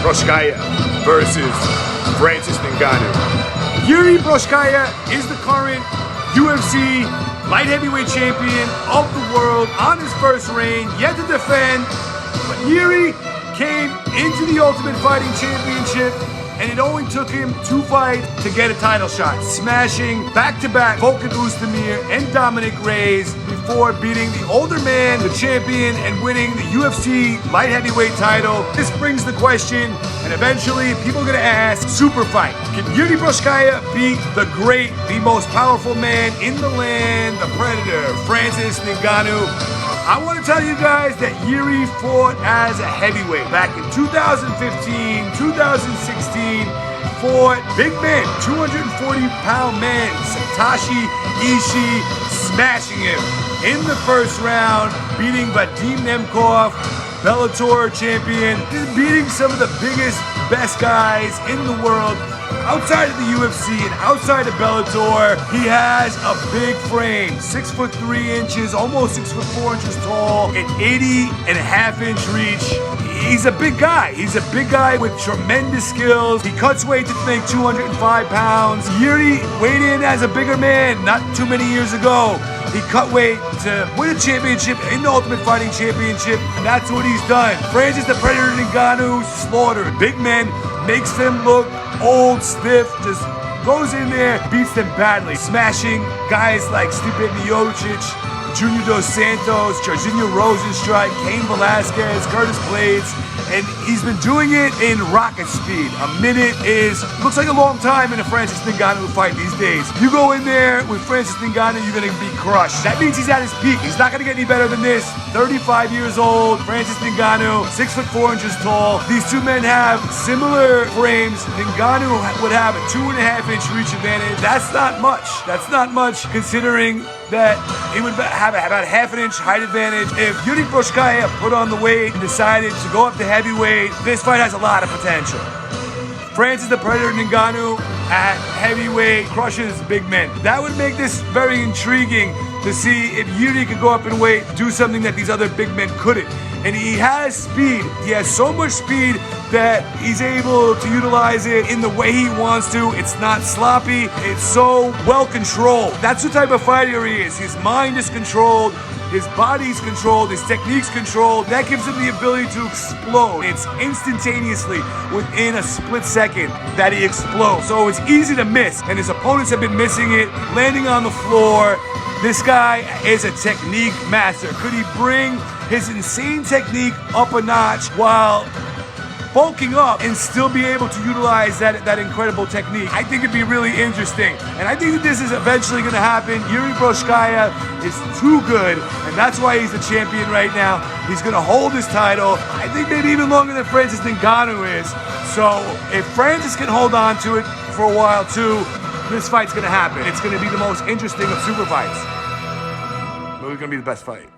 Prochazka versus Francis Ngannou. Jiri Prochazka is the current UFC light heavyweight champion of the world on his first reign, yet to defend. But Jiri came into the Ultimate Fighting Championship, and it only took him 2 fights to get a title shot, smashing back-to-back Volkan Oezdemir and Dominic Reyes before beating the older man, the champion, and winning the UFC light heavyweight title. This brings the question, and eventually people are gonna ask, super fight. Can Jiri Prochazka beat the great, the most powerful man in the land, the Predator, Francis Ngannou? I want to tell you guys that Jiri fought as a heavyweight back in 2015, 2016, fought big men, 240-pound men, Satoshi Ishii, smashing him in the first round, beating Vadim Nemkov, Bellator champion, beating some of the biggest, best guys in the world. Outside of the UFC and outside of Bellator, he has a big frame, 6'3", almost 6'4" tall, an 80.5-inch reach. He's a big guy. He's a big guy with tremendous skills. He cuts weight to make 205 pounds. Jiri weighed in as a bigger man not too many years ago. He cut weight to win a championship in the Ultimate Fighting Championship, and that's what he's done. Francis the Predator Ngannou slaughtered big men, makes them look old, stiff, just goes in there, beats them badly, smashing guys like Stipe Miocic, Junior Dos Santos, Jairzinho Rosenstrike, Cain Velasquez, Curtis Blades, and he's been doing it in rocket speed. A minute looks like a long time in a Francis Ngannou fight these days. You go in there with Francis Ngannou, you're gonna be crushed. That means he's at his peak. He's not gonna get any better than this. 35 years old, Francis Ngannou, 6'4" tall. These two men have similar frames. Ngannou would have a 2.5-inch reach advantage. That's not much. That's not much considering that he would have about a 1/2-inch height advantage. If Jiri Prochazka put on the weight and decided to go up to heavyweight, this fight has a lot of potential. Francis the Predator Ngannou at heavyweight crushes big men. That would make this very intriguing to see if Jiri could go up in weight, do something that these other big men couldn't. And he has speed. He has so much speed that he's able to utilize it in the way he wants to. It's not sloppy. It's so well controlled. That's the type of fighter he is. His mind is controlled. His body's controlled, his technique's controlled. That gives him the ability to explode. It's instantaneously, within a split second, that he explodes. So it's easy to miss, and his opponents have been missing it, landing on the floor. This guy is a technique master. Could he bring his insane technique up a notch while bulking up and still be able to utilize that incredible technique? I think it'd be really interesting. And I think that this is eventually going to happen. Jiri Prochazka is too good, and that's why he's the champion right now. He's going to hold his title, I think maybe even longer than Francis Ngannou is. So if Francis can hold on to it for a while too, this fight's going to happen. It's going to be the most interesting of super fights. But it's going to be the best fight.